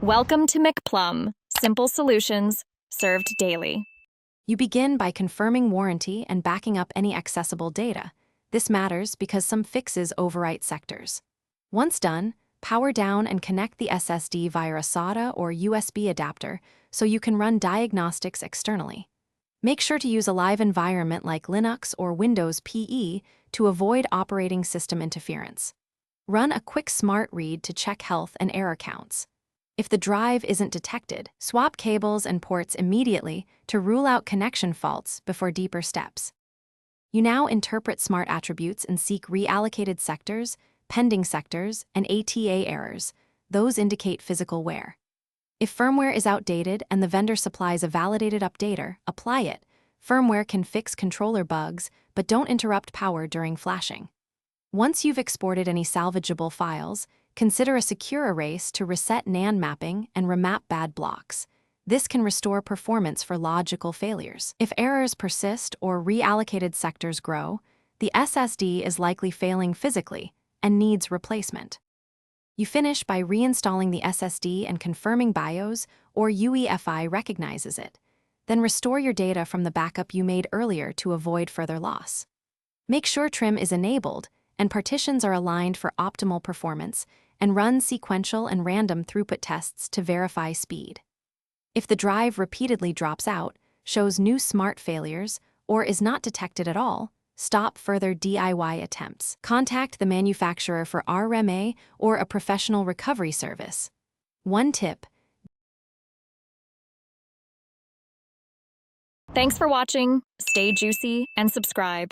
Welcome to McPlum, simple solutions served daily. You begin by confirming warranty and backing up any accessible data. This matters because some fixes overwrite sectors. Once done, power down and connect the SSD via a SATA or USB adapter so you can run diagnostics externally. Make sure to use a live environment like Linux or Windows PE to avoid operating system interference. Run a quick smart read to check health and error counts. If the drive isn't detected, swap cables and ports immediately to rule out connection faults before deeper steps. You now interpret smart attributes and seek reallocated sectors, pending sectors, and ATA errors. Those indicate physical wear. If firmware is outdated and the vendor supplies a validated updater, apply it. Firmware can fix controller bugs, but don't interrupt power during flashing. Once you've exported any salvageable files, consider a secure erase to reset NAND mapping and remap bad blocks. This can restore performance for logical failures. If errors persist or reallocated sectors grow, the SSD is likely failing physically and needs replacement. You finish by reinstalling the SSD and confirming BIOS or UEFI recognizes it. Then restore your data from the backup you made earlier to avoid further loss. Make sure trim is enabled and partitions are aligned for optimal performance, and run sequential and random throughput tests to verify speed. If the drive repeatedly drops out, shows new smart failures, or is not detected at all, stop further DIY attempts. Contact the manufacturer for RMA or a professional recovery service. One tip: Thanks for watching. Stay juicy and subscribe.